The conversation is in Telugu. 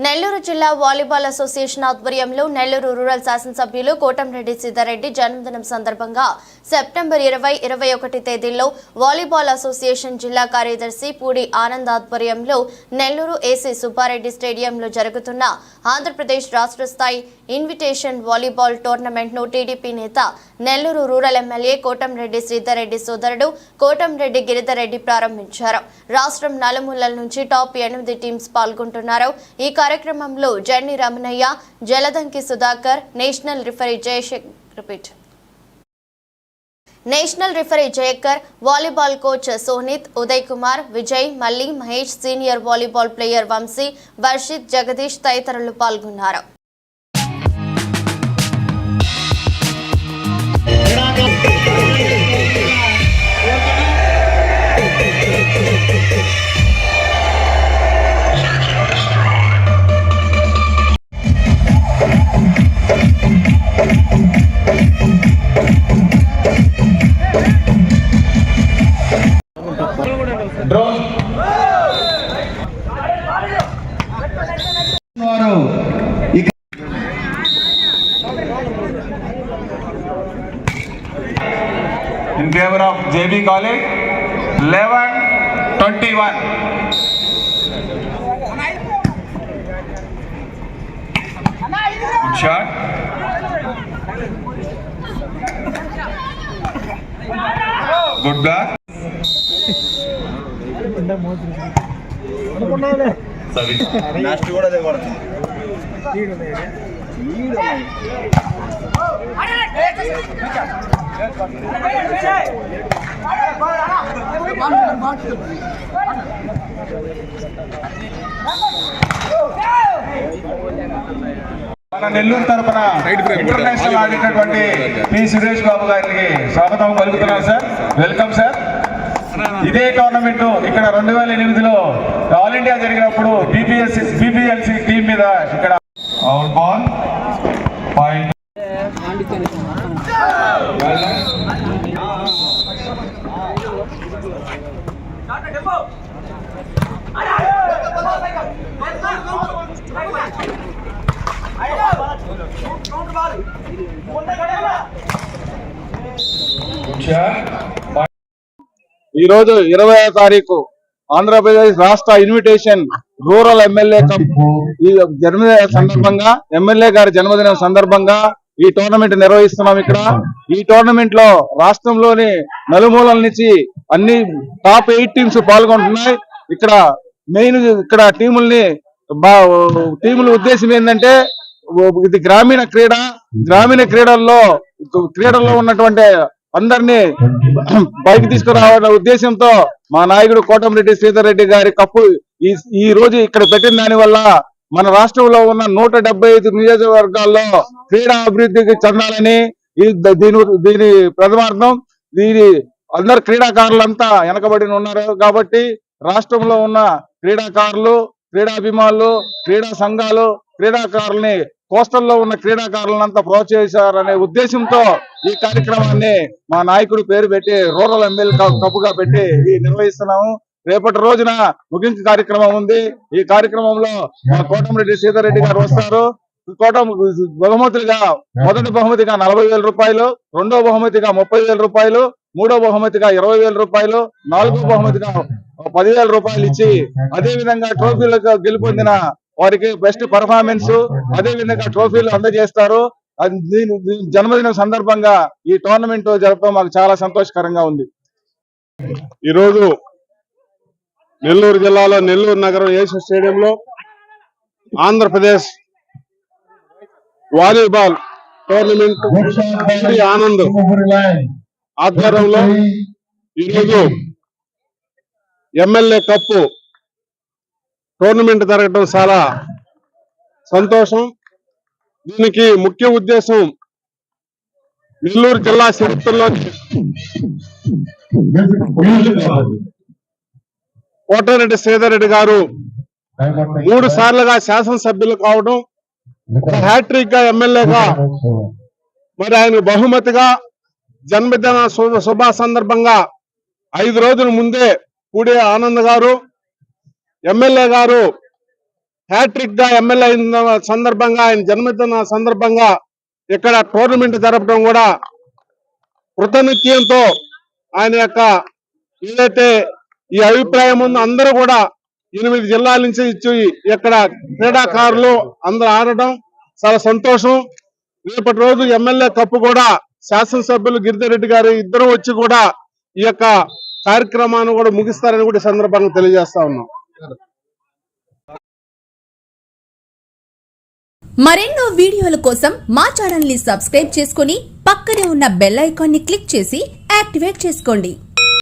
నెల్లూరు జిల్లా వాలీబాల్ అసోసియేషన్ ఆధ్వర్యంలో నెల్లూరు రూరల్ శాసనసభ్యులు కోటంరెడ్డి సీతారెడ్డి జన్మదినం సందర్భంగా సెప్టెంబర్ 20, 21 తేదీల్లో వాలీబాల్ అసోసియేషన్ జిల్లా కార్యదర్శి పూడి ఆనంద్ ఆధ్వర్యంలో నెల్లూరు ఏసీ సుబ్బారెడ్డి స్టేడియంలో జరుగుతున్న ఆంధ్రప్రదేశ్ రాష్ట్ర స్థాయి ఇన్విటేషన్ వాలీబాల్ టోర్నమెంట్ను టీడీపీ నేత నెల్లూరు రూరల్ ఎమ్మెల్యే కోటంరెడ్డి శ్రీధర్రెడ్డి సోదరుడు కోటంరెడ్డి గిరిధర్రెడ్డి ప్రారంభించారు. రాష్ట్రం నలుమూలల నుంచి టాప్ 8 టీమ్స్ పాల్గొంటున్నారు. ఈ కార్యక్రమంలో Jenni Ramanaiah, Jaladanki Sudhakar, national referee Jayakar, volleyball coach Sonith, Uday Kumar, Vijay, Malli, Mahesh, senior volleyball player Vamshi, Varshith, Jagadish తదితరులు పాల్గొన్నారు. In favor of JB College, 11-21. Good shot. Good block. Last కూడా అదే కొడతాం. మన నెల్లూరు తరపున ఇంటర్నేషనల్ ఆడినటువంటి పి సురేష్ బాబు గారికి స్వాగతం పలుకుతున్నాం సార్. Welcome sir. ఇదే టోర్నమెంట్ ఇక్కడ 2008లో ఆల్ ఇండియా జరిగినప్పుడు బీపీఎల్సీ టీం మీద ఇక్కడ అవుట్ బాల్ పాయింట్ ఈరోజు 20వ తారీఖు ఆంధ్రప్రదేశ్ రాష్ట్ర ఇన్విటేషన్ రూరల్ ఎమ్మెల్యే కప్ ఈ జన్మదిన సందర్భంగా ఎమ్మెల్యే గారి జన్మదినం సందర్భంగా ఈ టోర్నమెంట్ నిర్వహిస్తున్నాం. ఇక్కడ ఈ టోర్నమెంట్ లో రాష్ట్రంలోని నలుమూలల నుంచి అన్ని టాప్ 8 టీమ్స్ పాల్గొంటున్నాయి. ఇక్కడ మెయిన్ ఇక్కడ టీముల ఉద్దేశం ఏంటంటే ఇది గ్రామీణ క్రీడల్లో ఉన్నటువంటి అందరినీ పైకి తీసుకురావాలనే ఉద్దేశంతో మా నాయకుడు కోటంరెడ్డి శ్రీధర్రెడ్డి గారి కప్పు ఈ రోజు ఇక్కడ పెట్టిన దాని వల్ల మన రాష్ట్రంలో ఉన్న 175 నియోజకవర్గాల్లో క్రీడా అభివృద్ధికి చెందాలని దీని ప్రథమార్థం. దీని అందరు క్రీడాకారులంతా వెనకబడి ఉన్నారు కాబట్టి రాష్ట్రంలో ఉన్న క్రీడాకారులు, క్రీడాభిమానులు, క్రీడా సంఘాలు క్రీడాకారుల్ని కోస్టల్లో ఉన్న క్రీడాకారులంతా ప్రోత్సహించారనే ఉద్దేశంతో ఈ కార్యక్రమాన్ని మా నాయకుడు పేరు పెట్టి రూరల్ ఎమ్మెల్యే కప్పుగా పెట్టి నిర్వహిస్తున్నాము. రేపటి రోజున ముగింపు కార్యక్రమం ఉంది. ఈ కార్యక్రమంలో మా కోటంరెడ్డి సీతారెడ్డి గారు వస్తారు. బహుమతులుగా మొదటి బహుమతిగా 40,000 రూపాయలు, రెండో బహుమతిగా 30,000 రూపాయలు, మూడో బహుమతిగా 20,000 రూపాయలు, నాలుగో బహుమతిగా 10,000 రూపాయలు ఇచ్చి అదే విధంగా ట్రోఫీలకు గెలుపొందిన వారికి బెస్ట్ పర్ఫార్మెన్స్ అదే విధంగా ట్రోఫీలు అందజేస్తారు. జన్మదినం సందర్భంగా ఈ టోర్నమెంట్ జరపడం మాకు చాలా సంతోషకరంగా ఉంది. ఈరోజు నెల్లూరు జిల్లాలో నెల్లూరు నగరం ఏసీ స్టేడియంలో ఆంధ్రప్రదేశ్ వాలీబాల్ టోర్నమెంట్ ఆనంద్ ఆధ్వర్యంలో ఈరోజు ఎమ్మెల్యే కప్పు టోర్నమెంట్ జరగడం చాలా సంతోషం. దీనికి ముఖ్య ఉద్దేశం నెల్లూరు జిల్లా చరిత్రలో కోటంరెడ్డి శ్రీధర్రెడ్డి గారు 3 సార్లుగా శాసనసభ్యులు కావడం, హ్యాట్రిక్ గా ఎమ్మెల్యేగా మరి ఆయన బహుమతిగా జన్మదిన శుభ సందర్భంగా 5 రోజుల ముందే పూడే ఆనంద్ గారు ఎమ్మెల్యే గారు హ్యాట్రిక్ గా ఎమ్మెల్యే అయిన సందర్భంగా, ఆయన జన్మదిన సందర్భంగా ఇక్కడ టోర్నమెంట్ జరపడం కూడా కృతనిశ్చయంతో ఆయన యొక్క ఏదైతే ఈ అభిప్రాయం ఉందో అందరూ కూడా 8 జిల్లాల నుంచి ఇచ్చి ఇక్కడ క్రీడాకారులు అందరూ ఆడటం చాలా సంతోషం. రేపటి రోజు ఎమ్మెల్యే కప్పు కూడా శాసనసభ్యులు గిరిధర్ గారు ఇద్దరు వచ్చి కూడా ఈ యొక్క కార్యక్రమాన్ని కూడా ముగిస్తారని కూడా ఈ సందర్భంగా తెలియజేస్తా ఉన్నాం. మరెన్నో వీడియోల కోసం మా ఛానల్ ని సబ్స్క్రైబ్ చేసుకుని పక్కనే ఉన్న బెల్ ఐకాన్ ని క్లిక్ చేసి యాక్టివేట్ చేసుకోండి.